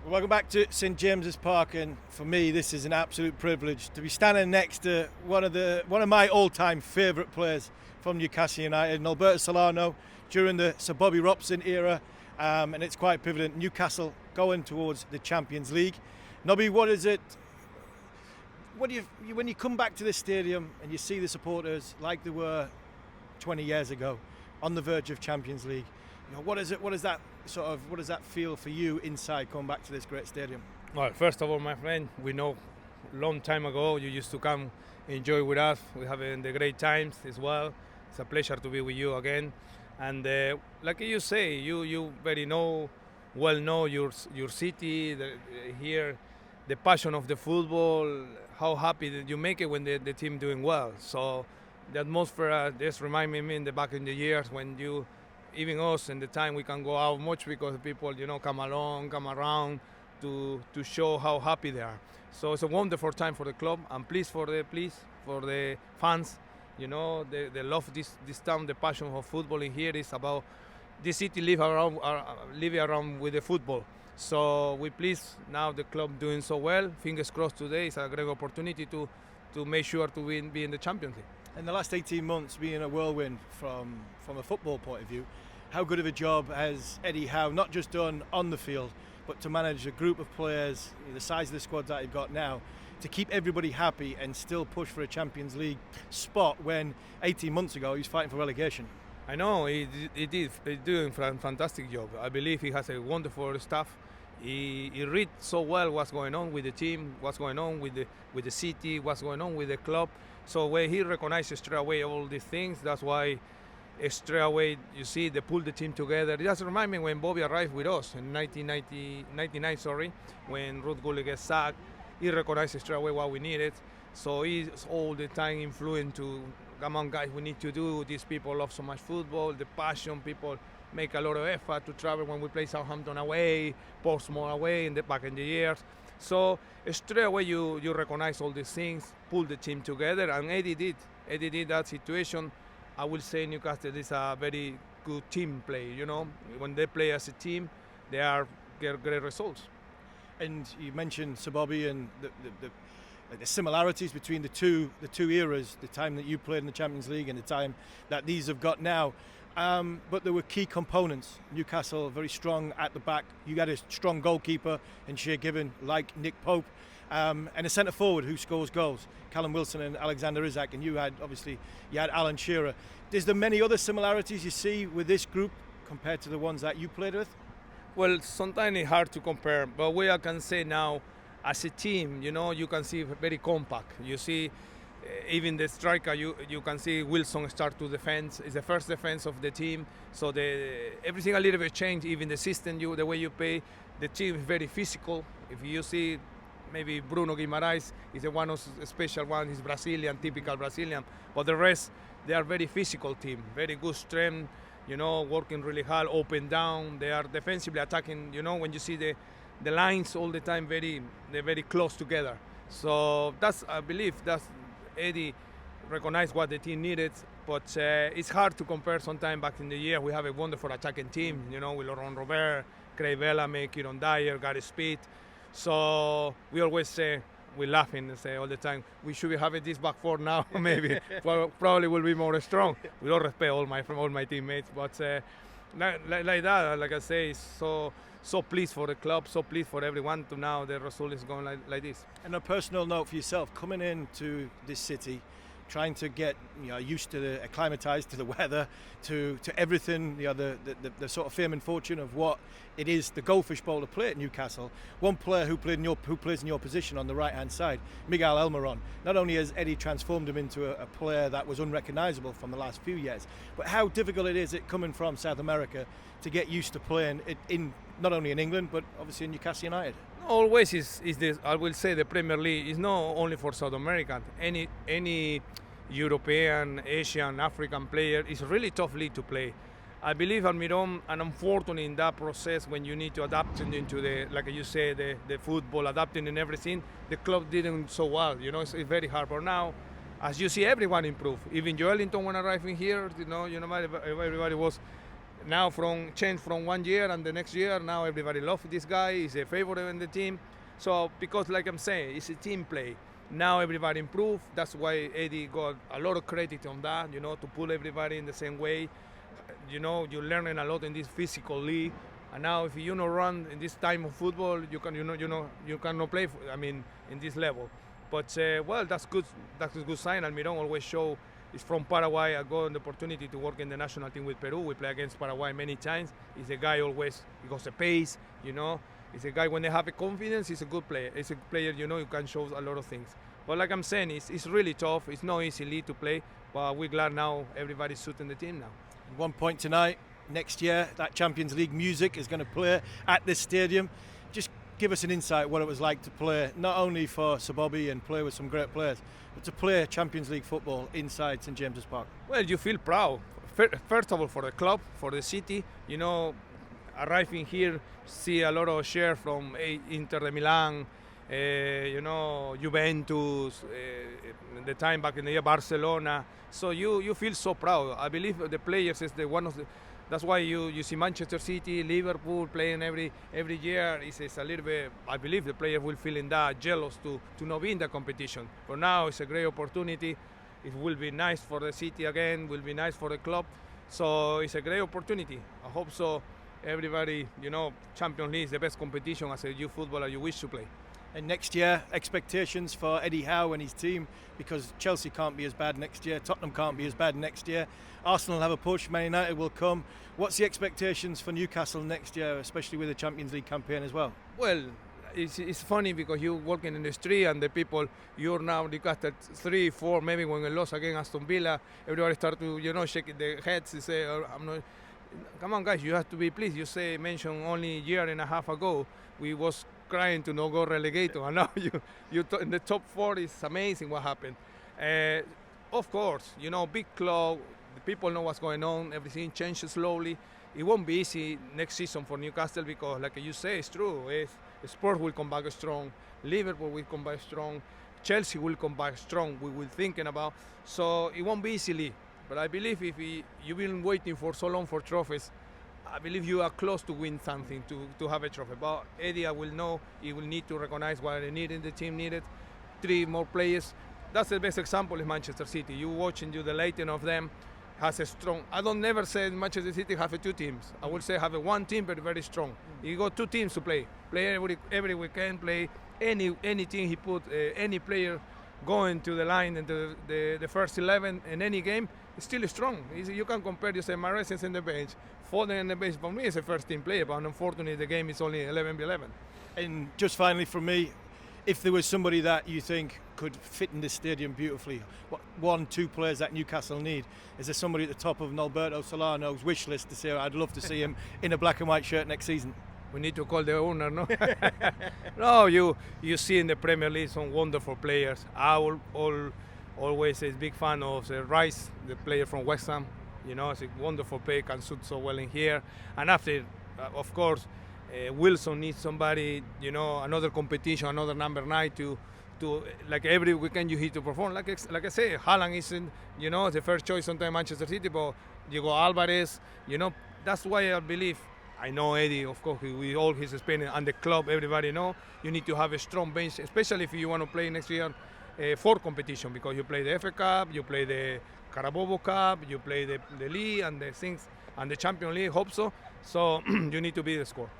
Welcome back to St James's Park, and for me this is an absolute privilege to be standing next to one of my all-time favourite players from Newcastle United, Nolberto Solano, during the Sir Bobby Robson era, and it's quite pivotal. Newcastle going towards the Champions League. Nobby, what is it? What do you when you come back to this stadium and you see the supporters like they were 20 years ago, on the verge of Champions League? You know, what is it? What does that feel for you inside coming back to this great stadium? Well, first of all, my friend, we know long time ago you used to come enjoy with us. We're having the great times as well. It's a pleasure to be with you again. And like you say, you very well know your city here, the passion of the football, how happy that you make it when the team doing well. So the atmosphere just remind me in the back in the years when you, even us in the time we can go out much because people come around to show how happy they are. So it's a wonderful time for the club, and please for the fans. They love this town. The passion of football in here is about this city live around with the football. So we please now the club doing so well. Fingers crossed today is a great opportunity to make sure to be in the Champions League. In the last 18 months, being a whirlwind from a football point of view, how good of a job has Eddie Howe not just done on the field, but to manage a group of players, the size of the squad that you've got now, to keep everybody happy and still push for a Champions League spot when 18 months ago he was fighting for relegation? I know he did. He's doing a fantastic job. I believe he has a wonderful staff. He read so well what's going on with the team, what's going on with the city, what's going on with the club. So when he recognizes straight away all these things, that's why straight away you see they pull the team together. It just reminds me when Bobby arrived with us in 1999, when Rudiger gets sacked. He recognized straight away what we needed. So he's all the time influenced to, come on guys, we need to do. These people love so much football, the passion, people make a lot of effort to travel when we play Southampton away, Portsmouth away back in the years. So straight away you recognize all these things, pull the team together, and Eddie did that situation. I will say Newcastle is a very good team play. When they play as a team, they get great results. And you mentioned Sir Bobby and the similarities between the two eras, the time that you played in the Champions League and the time that these have got now. But there were key components. Newcastle very strong at the back. You had a strong goalkeeper in Shea Given, like Nick Pope, and a centre forward who scores goals, Callum Wilson and Alexander Isak. And you had Alan Shearer. Is there many other similarities you see with this group compared to the ones that you played with? Well, sometimes it's hard to compare, but what I can say now, as a team, you can see very compact. You see, even the striker, you can see Wilson start to defend. It's the first defense of the team. So everything a little bit changed. Even the system, the way you play, the team is very physical. If you see, maybe Bruno Guimaraes is the one of the special one. He's Brazilian, typical Brazilian. But the rest, they are very physical team, very good strength. Working really hard, open down. They are defensively attacking. When you see the lines all the time, they're very close together. So I believe that's Eddie recognized what the team needed, but it's hard to compare. Sometimes back in the year, we have a wonderful attacking team. With Laurent Robert, Craig Bellamy, Kieron Dyer, Gary Speed. So we always say, we laughing and say all the time, we should be having this back four now. Maybe probably will be more strong. We all respect all my teammates, but like that, like I say, so pleased for the club, so pleased for everyone to now the result is going like this. And a personal note for yourself, coming into this city, trying to get used to acclimatized to the weather, to everything, the sort of fame and fortune of what it is, the Goldfish Bowl to play at Newcastle. One player who plays in your position on the right hand side, Miguel Almiron. Not only has Eddie transformed him into a player that was unrecognisable from the last few years, but how difficult it is coming from South America to get used to playing in not only in England but obviously in Newcastle United. Always is this. I will say the Premier League is not only for South American. Any European, Asian, African player is really tough league to play. I believe Almiron, and unfortunately in that process when you need to adapt into like you say, the football, adapting and everything, the club didn't so well. It's very hard. But now, as you see, everyone improve. Even Joelinton when arriving here, everybody was now from change from 1 year and the next year, now everybody loves this guy. He's a favorite in the team. So because like I'm saying, it's a team play. Now everybody improved. That's why Eddie got a lot of credit on that, to pull everybody in the same way. You're learning a lot in this physical league. And now if you don't run in this time of football, you cannot play, in this level. But, well, that's good. That's a good sign. Almiron always show. He's from Paraguay. I got the opportunity to work in the national team with Peru. We play against Paraguay many times. He's a guy always, he goes the pace, He's a guy, when they have a confidence, he's a good player. He's a player, you can show a lot of things. But like I'm saying, it's really tough. It's not easy league to play. But we're glad now everybody's suiting the team now. 1 point tonight. Next year, that Champions League music is going to play at this stadium. Just give us an insight what it was like to play, not only for Sir Bobby and play with some great players, but to play Champions League football inside St James's Park. Well, you feel proud. First of all, for the club, for the city. Arriving here, see a lot of share from Inter de Milan, Juventus, the time back in the year, Barcelona. So you feel so proud. I believe the players is that's why you see Manchester City, Liverpool playing every year. It's a little bit, I believe the players will feel in that jealous to not be in the competition. But now it's a great opportunity. It will be nice for the city again, will be nice for the club. So it's a great opportunity. I hope so. Everybody, Champions League is the best competition as a youth footballer you wish to play. And next year, expectations for Eddie Howe and his team, because Chelsea can't be as bad next year, Tottenham can't be as bad next year, Arsenal will have a push, Man United will come. What's the expectations for Newcastle next year, especially with the Champions League campaign as well? Well, it's funny because you're working in the street and the people, you're now Newcastle 3-4, maybe when we lost against Aston Villa, everybody start to, shake their heads and say, I'm not. Come on, guys, you have to be pleased. You mentioned only a year and a half ago, we was crying to not go relegated, and now you in the top 4. It's amazing what happened. Of course, big club, the people know what's going on, everything changes slowly. It won't be easy next season for Newcastle because, like you say, it's true. Spurs will come back strong, Liverpool will come back strong, Chelsea will come back strong, we will thinking about. So it won't be easily. But I believe if you've been waiting for so long for trophies, I believe you are close to win something, to have a trophy. But Eddie, I will know, he will need to recognize what the team needed. 3 more players. That's the best example is Manchester City. You watching, the lighting of them has a strong. I don't never say Manchester City have 2 teams. I will say have 1 team, but very strong. You got 2 teams to play. Play every weekend, play anything he put, any player going to the line into the first 11 in any game. It's still strong. You can compare, you say, Mahrez is in the bench, Foden in the bench. For me, it's a first-team player, but unfortunately, the game is only 11v11. And just finally from me, if there was somebody that you think could fit in this stadium beautifully, what 1-2 players that Newcastle need, is there somebody at the top of Nolberto Solano's wish list to say, I'd love to see him in a black and white shirt next season? We need to call the owner, no? No, you see in the Premier League some wonderful players. I always a big fan of Rice, the player from Wrexham. It's a wonderful player, can suit so well in here. And after, of course, Wilson needs somebody, another competition, another number 9 to like every weekend you need to perform. Like I say, Haaland isn't, the first choice sometimes Manchester City, but you go Alvarez, that's why I believe. I know Eddie, of course, with all his experience and the club, everybody know you need to have a strong bench, especially if you want to play next year for competition, because you play the FA Cup, you play the Carabao Cup, you play the league and the things, and the Champions League, hope so. So you need to be the score.